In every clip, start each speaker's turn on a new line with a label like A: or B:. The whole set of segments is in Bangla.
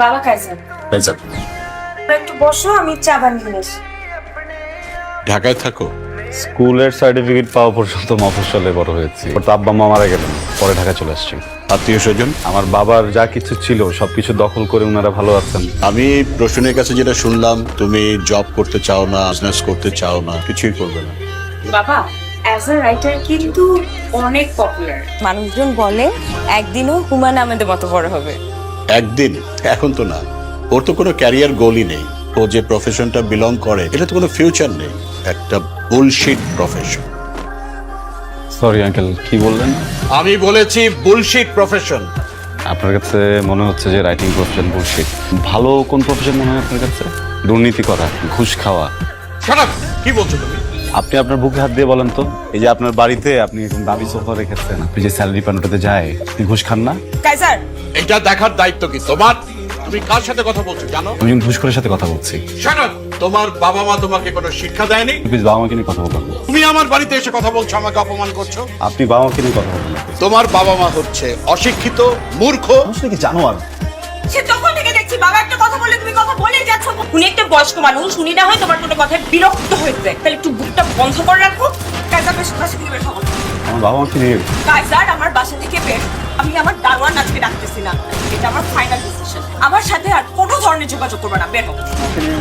A: বাবা কাইজার,
B: কাইজার,
A: একটু বসো, আমি চা বানিয়ে নিয়ে আসি।
B: ঢাকায় থাকো?
C: স্কুলের সার্টিফিকেট পাওয়া পর্যন্ত মফস্বলে বড় হয়েছি। তো আব্বা মা মারা গেলেন, পরে ঢাকা চলে আসছি।
B: আত্মীয় স্বজন?
C: আমার বাবার যা কিছু ছিল সবকিছু দখল করে ওনারা ভালো আছেন।
B: আমি প্রশ্নের কাছে যেটা শুনলাম, তুমি জব করতে চাও না, বিজনেস করতে চাও না, কিছুই করবে না।
A: বাবা অ্যাজ আ রাইটার কিন্তু অনেক পপুলার, মানুষজন বলে একদিনও হুমায়ুন আহমেদের মতো বড় হবে।
B: একদিন? এখন তো না। ওর তো কোনো ক্যারিয়ার গোলই নেই। ও যে প্রফেশনটা বিলং করে এটা তো কোনো ফিউচার নেই, একটা বুলশিট প্রফেশন।
C: সরি আঙ্কেল, কি বললেন?
B: আমি বলেছি বুলশিট প্রফেশন।
C: আপনার কাছে মনে হচ্ছে যে রাইটিং প্রফেশন বুলশিট। ভালো কোন প্রফেশন মনে হয় আপনার কাছে? দুর্নীতি করা, ঘুষ খাওয়া।
B: Shut up! কি বলছো তুমি?
C: আপনি আপনার বুকে হাত দিয়ে বলেন তো, এই যে আপনার বাড়িতে আপনি এরকম দামি সোফা রেখেছেন, আপনি যে স্যালারি পান ওটাতে যায়, আপনি ঘুষ খান না?
A: কাইজার,
B: এটা দেখার দায়িত্ব কি তোমার? তুমি কার সাথে কথা বলছো জানো?
C: আমি একজন ঘুষখোরের সাথে কথা বলছি।
B: Shut up! তোমার বাবা মা তোমাকে কোনো শিক্ষা দেয়নি?
C: প্লিজ বাবা মাকে নিয়ে কথা বলবেন না।
B: তুমি আমার বাড়িতে এসে কথা বলছো, আমাকে অপমান করছো।
C: আপনি বাবা মাকে নিয়ে কথা বলবেন না।
B: তোমার বাবা মা হচ্ছে অশিক্ষিত, মূর্খ।
C: আসলে কি জানো আর
A: সে তখন থেকে দেখছি বাবা একটা কথা বললে তুমি কথা বলেই যাচ্ছ। উনি একটা বয়স্ক মানুষ, উনি না হয় তোমার কোনো কথায় বিরক্ত হয়েছে, তাহলে একটু বুকটা বন্ধ করে রাখো। কাইজার বেশ বাসা থেকে বের হবো।
C: আমার বাবা মাকে নিয়ে
A: কাইজার আমার বাসা থেকে বের। আমি আমার দারোয়ান আজকে ডাকতেছি না, এটা আমার ফাইনাল ডিসিশন। আমার সাথে আর কোনো ধরনের যোগাযোগ করবে না, বের হও।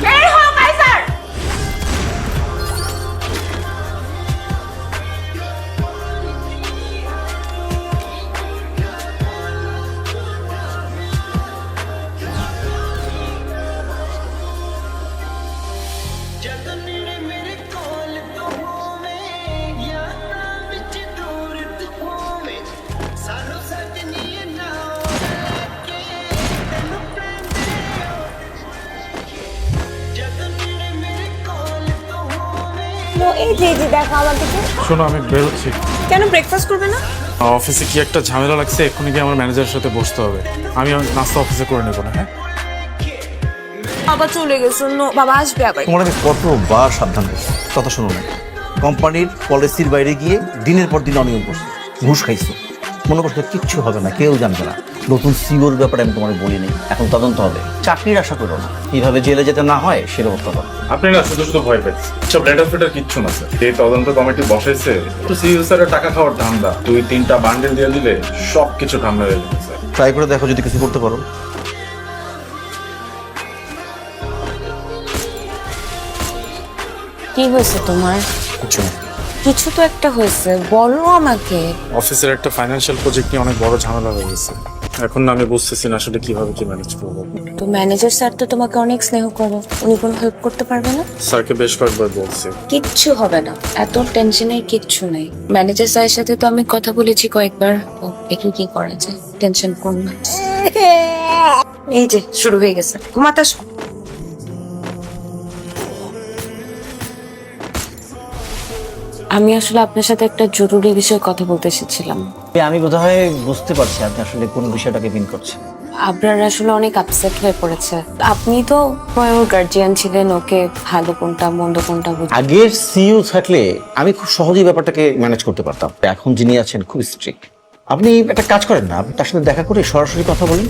A: বের হও কাইজার। এই যে দেখো আমার দিকে।
D: শোনো, আমি বেরোচ্ছি।
A: কেন ব্রেকফাস্ট করবে না?
D: অফিসে কি একটা ঝামেলা লাগছে, এক্ষুনি গিয়ে আমার ম্যানেজারের সাথে বসতে হবে। আমি আমার নাস্তা অফিসে করে নেবো না। হ্যাঁ,
A: বাবা চলে গেছে, বাবা আসবে আবার।
E: তোমার আমি কতবার সাবধান করছি, কথা শোনো না। কোম্পানির পলিসির বাইরে গিয়ে দিনের পর দিন অনিয়ম করছো, ঘুষ খাইছো। মনে করছো কিচ্ছু হবে না, কেউ জানবে না। নতুন সিওর ব্যাপারে আমি তোমার বলিনি, এখন তদন্ত হবে। চাকরির আশা করো না, কিভাবে জেলে যেতে না হয় সেটা করতে হবে।
D: আপনি না শুধু শুধু ভয় পাচ্ছেন। সব লেটার ফেটার কিচ্ছু না স্যার। এই তদন্ত কমিটি বসাইছে তো সিইও স্যারের টাকা খাওয়ার ধান্দা। 2-3টা বান্ডেল দিয়ে দিলে সব কিছু ঠান্ডা হয়ে যাবে স্যার।
E: ট্রাই করে দেখো যদি কিছু করতে পারো।
A: কি হয়েছে তোমার?
D: কিছু না।
A: কিছু তো একটা হয়েছে, বলো আমাকে।
D: অফিসের একটা ফাইন্যান্সিয়াল প্রজেক্ট নিয়ে অনেক বড় ঝামেলা হয়ে গেছে। এখন না আমি বুঝতেছি না আসলে কিভাবে কি ম্যানেজ করবো।
A: তো ম্যানেজার স্যার তো তোমাকে অনেক স্নেহ করে, উনি কোনো হেল্প করতে পারবে না?
D: স্যারকে বেশ কয়েকবার বলছি।
A: কিচ্ছু হবে না, এত টেনশনের কিচ্ছু নেই। ম্যানেজার স্যারের সাথে তো আমি কথা বলেছি কয়েকবার, একটু কি করা যায়, টেনশন কোন না। এই যে শুরু হয়ে গেছে, ঘুমাতে আসো। আমি আসলে আপনার সাথে একটা জরুরি বিষয়ে কথা বলতে এসেছিলাম।
E: আমি বোধহয় বুঝতে পারছি আপনি আসলে কোন বিষয়টাকে মিন করছেন।
A: আপনার আসলে অনেক আপসেট হয়ে পড়েছে। আপনি তো ওর গার্জিয়ান ছিলেন, ওকে ভালো কোনটা মন্দ কোনটা বুঝে।
E: আগের সিইও থাকলে আমি খুব সহজেই ব্যাপারটাকে ম্যানেজ করতে পারতাম, এখন যিনি আছেন খুব স্ট্রিক্ট। আপনি একটা কাজ করেন না, আপনি তার সাথে দেখা করে সরাসরি কথা বলেন।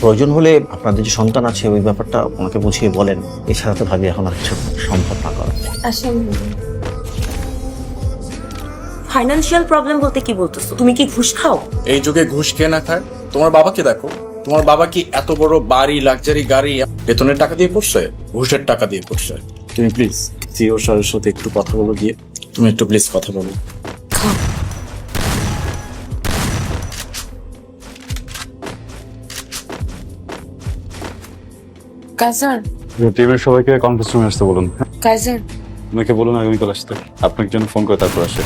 E: প্রয়োজন হলে আপনাদের যে সন্তান আছে ওই ব্যাপারটা ওনাকে বুঝিয়ে বলেন। এছাড়া তো ভাবি এখন আর কিছু সম্ভব না করা।
A: আসলে ফাইনান্সিয়াল প্রবলেম বলতে কি বলতেছো? তুমি কি ঘুষ খাও?
F: এই যুগে ঘুষ কে না খায়? তোমার বাবাকে দেখো, তোমার বাবা কি এত বড় বাড়ি, লাক্সারি গাড়ি বেতনের টাকা দিয়ে পড়ছে? ঘুষের টাকা দিয়ে পড়ছে। তুমি প্লিজ সিও স্যারের সাথে একটু কথা বলো গিয়ে। তুমি একটু প্লিজ কথা বলো।
A: খাও। কাইজার,
C: টিমের সবাইকে কনফারেন্স রুমে আসতে বলুন।
A: কাইজার,
C: ওনাকে বলুন আগামীকাল আসতে। আপনাকে জন্য ফোন করে তারপর আসে।